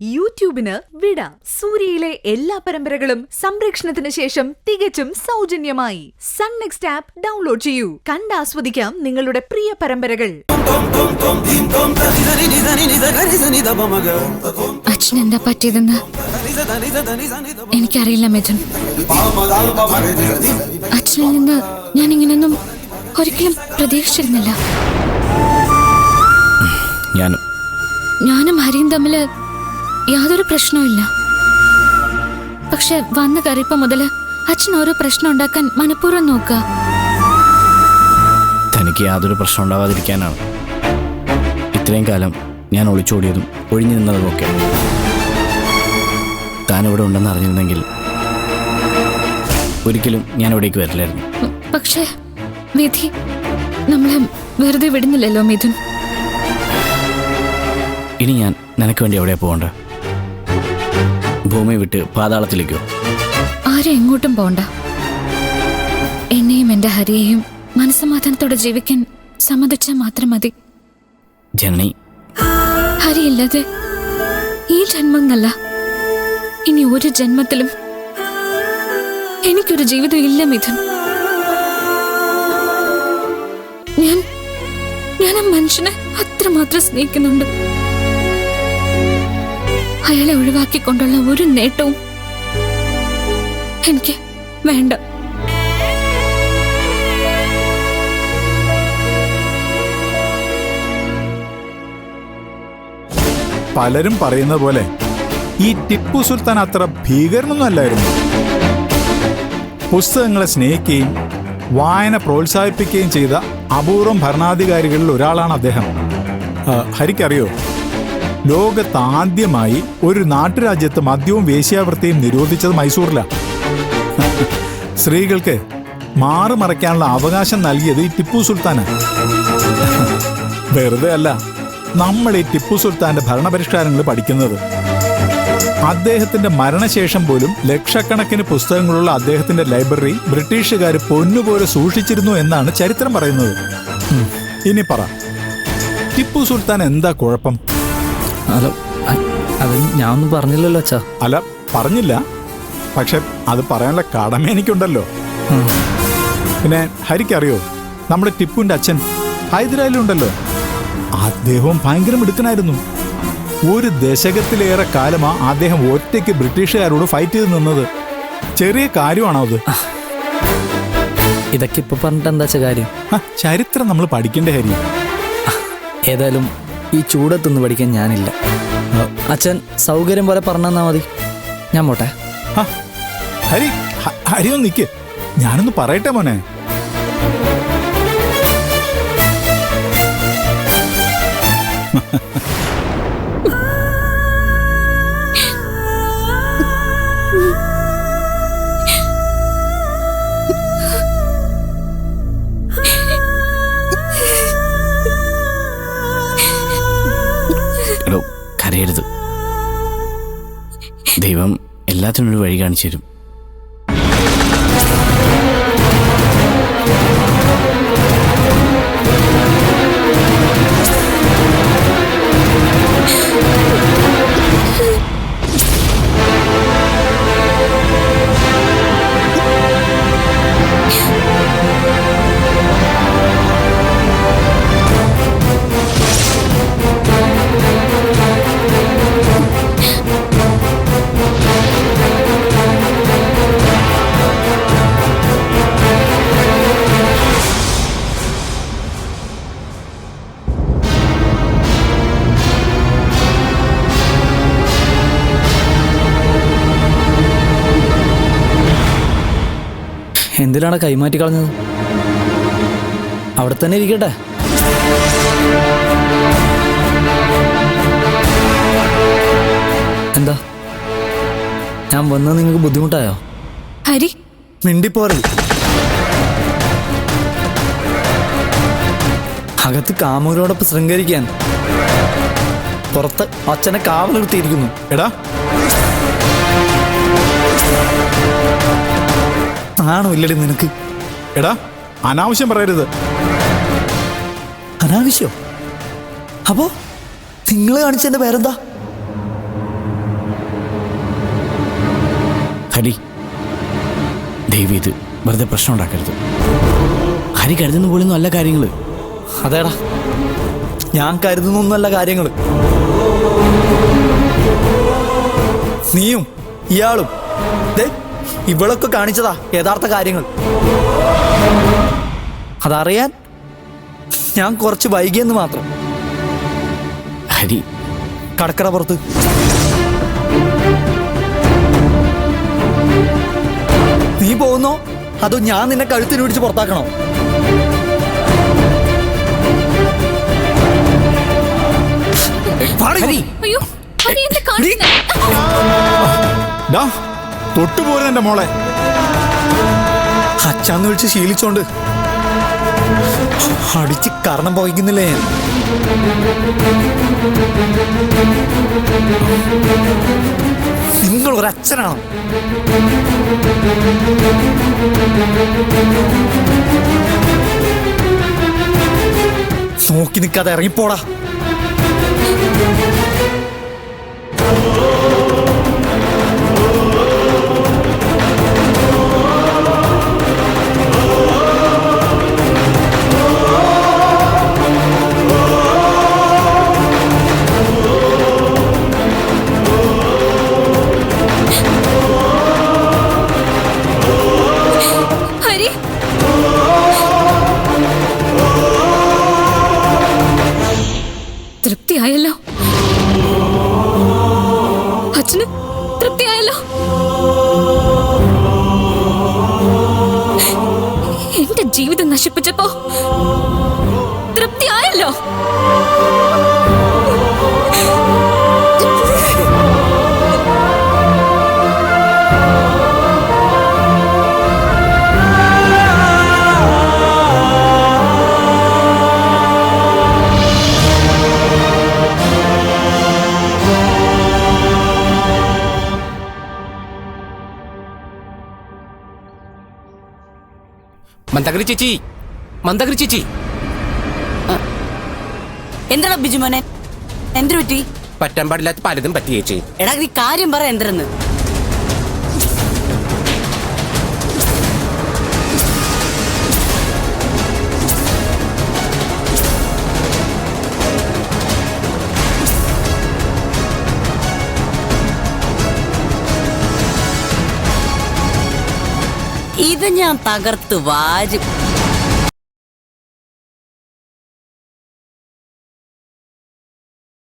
യൂട്യൂബിന് വിട. സൂര്യയിലെ എല്ലാ പരമ്പരകളും സംരക്ഷണത്തിന് ശേഷം തികച്ചും സൗജന്യമായി സൺ നെക്സ്റ്റ് ആപ്പ് ഡൗൺലോഡ് ചെയ്യൂ. കണ്ടാസ്വദിക്കാം നിങ്ങളുടെ പ്രിയ പരമ്പരകൾ. അച്ഛൻ എന്താ പറ്റിയതെന്ന് എനിക്കറിയില്ല മിഥുൻ. അച്ഛനിൽ നിന്ന് ഞാൻ ഇങ്ങനെയൊന്നും ഒരിക്കലും പ്രതീക്ഷിച്ചിരുന്നില്ല. ഞാനും ഹരിയും തമ്മില് യാതൊരു പ്രശ്നവുമില്ല. പക്ഷെ വന്ന് കയറിയപ്പോ മുതല് അച്ഛൻ ഓരോ പ്രശ്നം ഉണ്ടാക്കാൻ മനഃപൂർവ്വം നോക്കുക. തനിക്ക് യാതൊരു പ്രശ്നം ഉണ്ടാവാതിരിക്കാനാണ് ഇത്രയും കാലം ഞാൻ ഒളിച്ചോടിയതും ഒഴിഞ്ഞു നിന്നതുമൊക്കെ. താൻ ഇവിടെ ഉണ്ടെന്ന് അറിഞ്ഞിരുന്നെങ്കിൽ ഒരിക്കലും ഞാൻ ഇവിടേക്ക് വരില്ലായിരുന്നു. പക്ഷേ വിധി നമ്മളെ വെറുതെ വിടുന്നില്ലല്ലോ മിഥുൻ. ഇനി ഞാൻ നിനക്ക് വേണ്ടി എവിടെയാ പോകണ്ട? ഭൂമി വിട്ട് പാതാളത്തിലേക്കോ? ആരും എങ്ങോട്ടും പോണ്ട. എന്നെയും എന്റെ ഹരിയെയും മനസ്സമാധാനത്തോടെ ജീവിക്കാൻ സമ്മതിച്ചാൽ മാത്രം മതി. ജനനി, ഹരിയില്ലാതെ ഈ ജന്മം എന്നല്ല, ഇനി ഒരു ജന്മത്തിലും എനിക്കൊരു ജീവിതം ഇല്ല മിഥുൻ. ഞാൻ ആ മനുഷ്യനെ അത്രമാത്രം സ്നേഹിക്കുന്നുണ്ട്. അയാളെ ഒഴിവാക്കിക്കൊണ്ടുള്ള ഒരു നേട്ടവും എനിക്ക് വേണ്ട. പലരും പറയുന്ന പോലെ ഈ ടിപ്പു സുൽത്താൻ അത്ര ഭീകരനൊന്നും അല്ലായിരുന്നു. പുസ്തകങ്ങളെ സ്നേഹിക്കുകയും വായന പ്രോത്സാഹിപ്പിക്കുകയും ചെയ്ത അപൂർവം ഭരണാധികാരികളിൽ ഒരാളാണ് അദ്ദേഹം. ഹരിക്കറിയോ, ലോകത്താദ്യമായി ഒരു നാട്ടുരാജ്യത്ത് മദ്യവും വേശ്യാവൃത്തിയും നിരോധിച്ചത് മൈസൂറിലാണ്. സ്ത്രീകൾക്ക് മാറുമറയ്ക്കാനുള്ള അവകാശം നൽകിയത് ഈ ടിപ്പു സുൽത്താനാണ്. വെറുതെ അല്ല നമ്മൾ ഈ ടിപ്പു സുൽത്താന്റെ ഭരണപരിഷ്കാരങ്ങൾ പഠിക്കുന്നത്. അദ്ദേഹത്തിന്റെ മരണശേഷം പോലും ലക്ഷക്കണക്കിന് പുസ്തകങ്ങളുള്ള അദ്ദേഹത്തിന്റെ ലൈബ്രറി ബ്രിട്ടീഷുകാർ പൊന്നുപോലെ സൂക്ഷിച്ചിരുന്നു എന്നാണ് ചരിത്രം പറയുന്നത്. ഇനി പറ, ടിപ്പു സുൽത്താൻ എന്താ കുഴപ്പം? അത് ഞാൻ ഒന്നും പറഞ്ഞില്ലല്ലോ അച്ഛാ. അല്ല, പറഞ്ഞില്ല, പക്ഷെ അത് പറയാനുള്ള കടമ എനിക്കുണ്ടല്ലോ. പിന്നെ ഹരിക്കറിയോ, നമ്മുടെ ടിപ്പുവിന്റെ അച്ഛൻ ഹൈദരാലിയുണ്ടല്ലോ, അദ്ദേഹവും ഭയങ്കര മിടുക്കനായിരുന്നു. ഒരു ദശകത്തിലേറെ കാലമാ അദ്ദേഹം ഒറ്റയ്ക്ക് ബ്രിട്ടീഷുകാരോട് ഫൈറ്റ് ചെയ്ത് നിന്നത്. ചെറിയ കാര്യമാണോ അത്? ഇതൊക്കെ ഇപ്പൊ പറഞ്ഞിട്ട് എന്താ കാര്യം? ചരിത്രം നമ്മൾ പഠിക്കേണ്ട ഹരി. ഏതായാലും ഈ ചൂടത്തൊന്നും പഠിക്കാൻ ഞാനില്ല. അച്ഛൻ സൗകര്യം പോലെ പറഞ്ഞാ മതി, ഞാൻ പോട്ടെ. ഹരി, ഹരി ഒന്ന് നിക്ക്, ഞാനൊന്ന് പറയട്ടെ മോനെ. കരയരുത്. ദൈവം എല്ലാത്തിനും ഒരു വഴി കാണിച്ചു തരും. എന്തിനാണ് കൈമാറ്റി കളഞ്ഞത്? അവിടെ തന്നെ ഇരിക്കട്ടെ. എന്താ ഞാൻ വന്നത് നിങ്ങൾക്ക് ബുദ്ധിമുട്ടായോ? ഹരി, മിണ്ടിപ്പോറി. അകത്ത് കാമുകരോടൊപ്പം ശൃംഗരിക്കാൻ പുറത്ത് അച്ഛനെ കാവലെടുത്തിരിക്കുന്നു. എടാ, ആണോ ഇല്ലടി നിനക്ക്? എടാ, അനാവശ്യം പറയരുത്. അനാവശ്യോ? അപ്പോ നിങ്ങൾ കാണിച്ചതിന്റെ പേരെന്താ? ഹരി, ദയവ് ഇത് വെറുതെ പ്രശ്നം ഉണ്ടാക്കരുത്. ഹരി കരുതുന്ന പോലൊന്നും അല്ല കാര്യങ്ങൾ. അതേടാ, ഞാൻ കരുതുന്നൊന്നല്ല കാര്യങ്ങൾ. നീയും ഇയാളും ഇവളൊക്കെ കാണിച്ചതാ യഥാർത്ഥ കാര്യങ്ങൾ. അതറിയാൻ ഞാൻ കുറച്ച് വൈകിയെന്ന് മാത്രം. ഹരി, കടക്കട പുറത്ത്. നീ പോകുന്നോ അതോ ഞാൻ നിന്നെ കഴുത്തിന് പിടിച്ച് പുറത്താക്കണോ? ഹരി, അയ്യോ ഹരി, എന്താ കാണിക്കുന്നെ? ഡാ, തൊട്ടുപോരും എന്റെ മോളെ. അച്ചാന്ന് വിളിച്ച് ശീലിച്ചോണ്ട് അടിച്ച് കർണം പോയിക്കുന്നില്ലേ ഞാൻ. നിങ്ങൾ ഒരച്ഛനാണോ? നോക്കി നിൽക്കാതെ ഇറങ്ങിപ്പോടാ. ഹരി, തൃപ്തിയായല്ലോ. അച്ഛന് തൃപ്തിയായല്ലോ. എന്റെ ജീവിതം നശിപ്പിച്ചപ്പോ തൃപ്തിയായല്ലോ. മന്ദഗിരി ചേച്ചി, മന്ദഗിരി ചേച്ചി. എന്താടാ ബിജുമോനെ, എന്ത് പറ്റി? പറ്റാൻ പാടില്ലാത്ത പലതും പറ്റി ചേച്ചി. എടാ നീ കാര്യം പറ എന്തെന്ന്. ഇത് ഞാൻ തകർത്ത് വാരും.